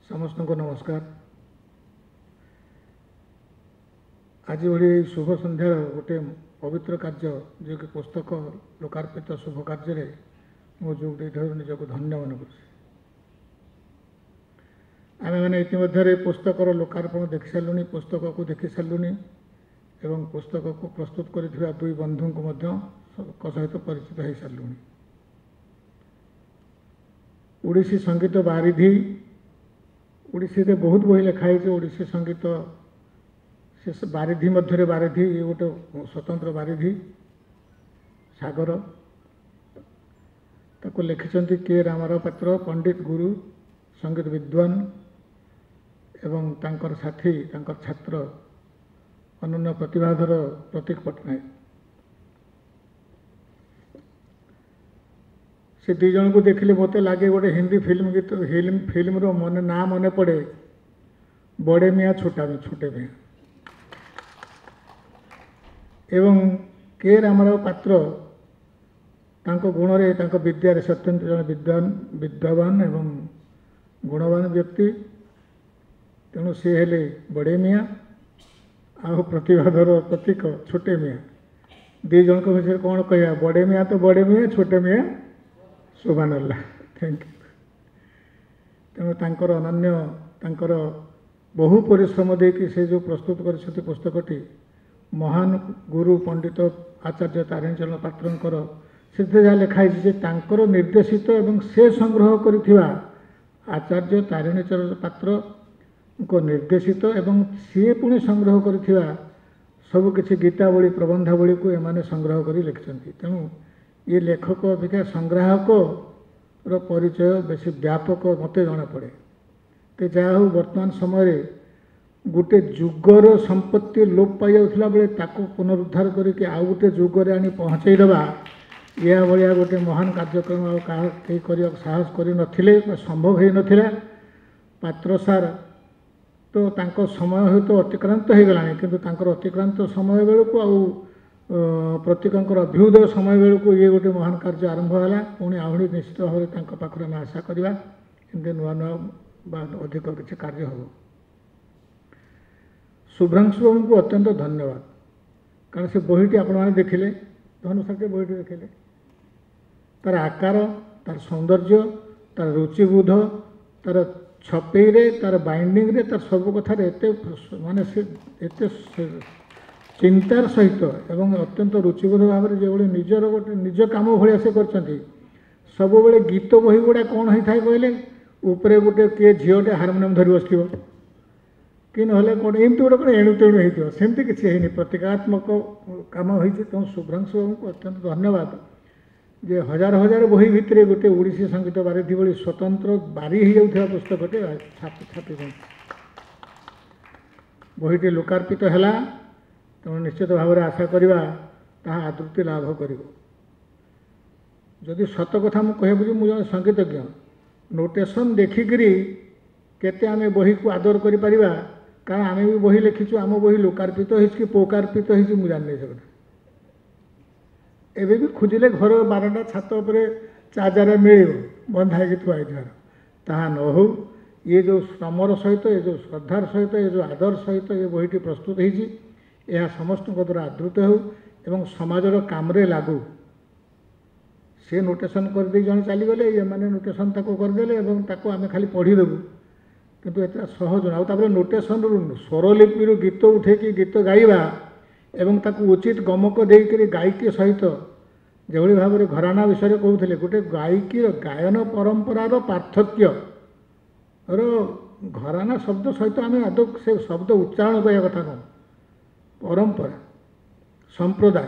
समस्त को नमस्कार। आज भली शुभ संध्यार गोटे पवित्र कार्य जो कि पुस्तक लोकार्पित शुभ कार्य मो जोग निजक धन्य मन कर आम मैंने इतिमध्य पुस्तकर लोकार्पण देखि सारूँ, पुस्तक को देखि सारूँ एवं पुस्तक को प्रस्तुत कर दुई बंधु को सहित परिचित हो सारूँ। ओडिसी संगीत बारिधि ओडिसी रे बहुत बही लिखाई ओडिसी संगीत से बारिधि मध्य बारिधि ये गोटे स्वतंत्र बारिधि सागर ताको लिखिं के रामाराव पात्र पंडित गुरु संगीत विद्वान एवं तांकर साथी तांकर छात्र अनन्य प्रतिभाधर प्रतीक पट्टनायक। से दी जन को देखिले मत लगे गोटे हिंदी फिल्म गीत फिल्म रो मन ना मन पड़े बड़े मियाँ छोटे मियाँ एवं के रामाराव पात्र तांको गुण रे तांको विद्या रे अत्यंत जन विद्वान एवं गुणवान व्यक्ति। तेणु सी हेले बड़े मियाँ आउ प्रतिभाधर प्रतीक छोटे मियाँ दी जन को विषय कौन कह बड़े मियाँ तो बड़े मियाँ छोटे मियाँ सुभान अल्लाह थैंक यू। तेणु तांकर अनन्य तांकर बहु परिश्रम देकी से जो प्रस्तुत कर पुस्तकटी महान गुरु पंडित आचार्य तारिणी चरण पात्रंकर से जहाँ लिखाई तांकर निर्देशित एवं से संग्रह करिथिबा आचार्य तारिणी चरण पात्र को निर्देशित एवं सी पुणी संग्रह करिथिबा सब किछि गीतावली प्रबंधावली को एमाने संग्रह करी लिखिछन्ति। तेणु ये लेखक अपेक्षा संग्राहक रो परिचय बेसी व्यापक मत जना पड़े। तो जहाँ हो वर्तमान समय गोटे जुगर संपत्ति लोप पाई जाउथला बेले ताको पुनरुद्धार करके आउ गोटे जुगर आनी पहुँचाई देबा या भलिया गोटे महान कार्यक्रम कहीं करने साहस कर नथिले संभव हो नथिला। पात्र सार तो तांको समय हो तो अतिक्रांत हो गलानी किंतु तांकर अतिक्रांत समय बेलू आउ प्रत्येक अभ्युदय समय बेलू ये गोटे महान कार्य आरंभ है। पुणी आहरी निश्चित भाव में पाखे आम आशा करवा एमती नुआ नुआ अधिक किसी कार्य हम। शुभ्रांशु बाबू को अत्यंत धन्यवाद कारण से बहीटी आपण मैंने देखिले धनुषाटे बहीटी देखिले तार आकार तार सौंदर्य तार रुचिबोध तार छपेई तार बाइंडिंग रे तार सब कथार एत माने से एत चिंतार सहित एवं अत्यंत रुचिबोध भाव में जो निजर गोटे निज कम भाया से कर सब बेले गीत बही गुड़ा कौन होता है कहले उपरे गोटे किए झीटे हारमोनियम धरी बस कि ना कौन एमती गोटे कौन एणु तेणु होमती किसी है प्रतीकात्मक कम हो। तेणु शुभ्रांशु बाबू को अत्यंत धन्यवाद जे हजार हजार बही भितर गोटे ओडिसी संगीत बारिधि भली स्वतंत्र बारी हो जाऊा पुस्तकटे छापी बहीटी लोकार्पित है। तेणु निश्चित भाव में आशा करवा ताहा आदृति लाभ कर। जदि सत कथा मुझे कहूँ मुझे संगीतज्ञ नोटेशन देखिकी केते आमे बही को आदर करि परिबा कारण आमे भी बही लिखिछु आम बही लोकार्पित हो पोकार्पित हो जानी से एवं भी खोजिले घर बारंडा छात उपर चार्जर मिल बंधा थुआई ताहा न हो ये जो श्रमर सहित ये जो श्रद्धार सहित ये जो आदर सहित ये बहीटी प्रस्तुत होती यह समस्त द्वारा आदृत हो एवं समाजर कामरे लागू। से नोटेशन करदे जन चलीगले ये मैंने नोटेशन ताको करदेले एवं ताको आमे खाली पढ़ीदेबू किंतु एत सहज ना नोटेशन स्वरलिपि गीत उठेकी गीत गाइबा एवं ताको उचित गमक देकर गायकी सहित जो भाव में घराना विषय कहते गोटे गायकी गायन परंपरार पार्थक्य घराना शब्द सहित आम आदौ से शब्द उच्चारण कह कथा कौन परंपरा संप्रदाय।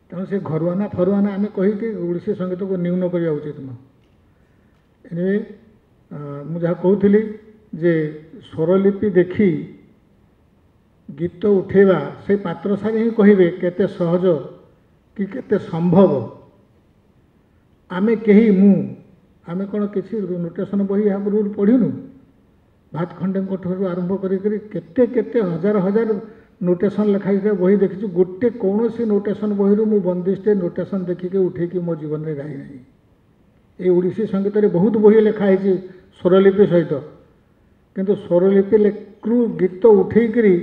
तेणु से घरुआना फरुआना आम कहीकि ओडिसी संगीत को न्यून करवा उचित नुह। एनिवे मुझे कहूली जे स्वरलिपि देखी गीत उठेबा से पात्र सारी ही कहे केते सहज कि केते संभव। आमे कही आमे कौन किसी नोटेशन बही यहाँ पूर्व पढ़ीनु भात खंडे ठार आरंभ करते केते हजार हजार नोटेशन लिखाई बही देखी गोटे कौन सी नोटेशन बही मु बंदिशटे नोटेशन देखिके उठेकी मो जीवन में गाई ना ये ओडिसी संगीत में बहुत बही लिखाई स्वरलिपि सहित किंतु स्वरलिपि लेखु गीत उठेकरी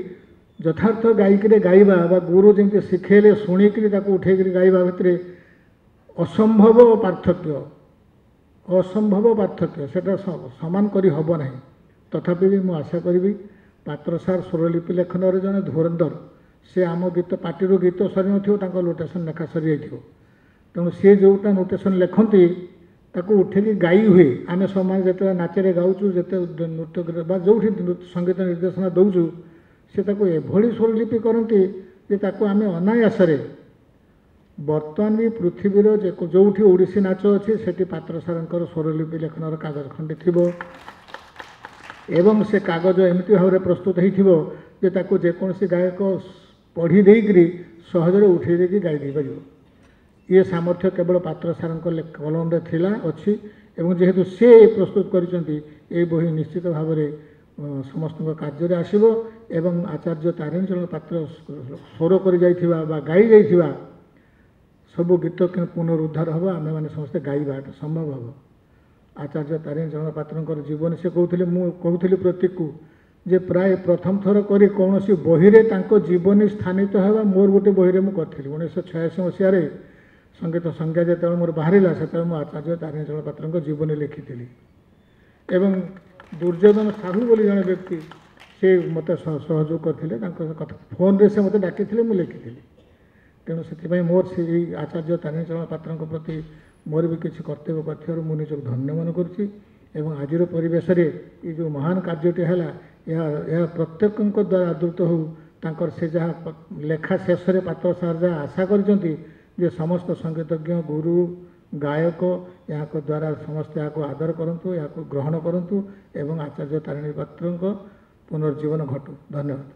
यथार्थ गायिकी गाइबा गुरु जमी शिखेले शुणिकी उठेकरी गाइबा भितर असंभव पार्थक्य सेटा समान करी हब ना तथापि भी मुझे आशा करी पात्र सार स्वरलिपि लेखन जड़े धुरंधर से आम गीत पार्टी गीत सरी न लोटेसन लेखा सरी जाइए तेणु सी जोटा नोटेसन लेखती ताको उठेकी गाई हुए आम समाज जो नाचरे गाँचु जिते नृत्य जो संगीत निर्देशना दौचु से एभली स्वरलिपि करती आम अनायास बर्तमान भी पृथ्वीर जो ओडिसी नाच अच्छी से पात्र सार स्वरलिपि लेखन कागज खंडी थी एवं से कागज एमती भाव में प्रस्तुत हो जेकोसी गायक पढ़ी देकरी सहजरे उठे देकी गाई दे पार ये सामर्थ्य केवल पात्र सार कलम थिला अच्छी एवं जेहेतु से प्रस्तुत करिसेंती ए बही निश्चित भाव में समस्त कार्य आसब एवं आचार्य तारिणी चरण पात्र स्वर कर गाई जाइथिबा सबु गीत पुनरुद्धार हम आम मैंने समस्ते गाइबा संभव हम आचार्य तारिणी चरण पात्र जीवन से कहूली प्रतीक को जे प्राय प्रथम थर कर कौन सी बही में जीवनी स्थानित है मोर गोटे बही में करी 1986 मसीह संगीत संज्ञा जो मोर बाहर से मुझे आचार्य तारिणी चरण पात्र जीवनी लिखी एवं दुर्योधन साहू बोली जड़े व्यक्ति से मत सहयोग करते फोन रे से मत डाकी मुझे लिखी तेणु से मोर से आचार्य तारिणी चरण पात्र प्रति मोर भी किसी कर्तव्य कर मुझे धन्य मन कर आज परिवेश ये जो महान कार्यटी है यह प्रत्येक द्वारा आदृत हो से जहाँ लेखा शेष पात्र सार जहाँ आशा कर समस्त संगीतज्ञ गुरु गायक यहाँ द्वारा समस्त यहाँ आदर करंतु यहाँ ग्रहण करंतु एवं आचार्य तारिणी पात्र पुनर्जीवन घटू। धन्यवाद।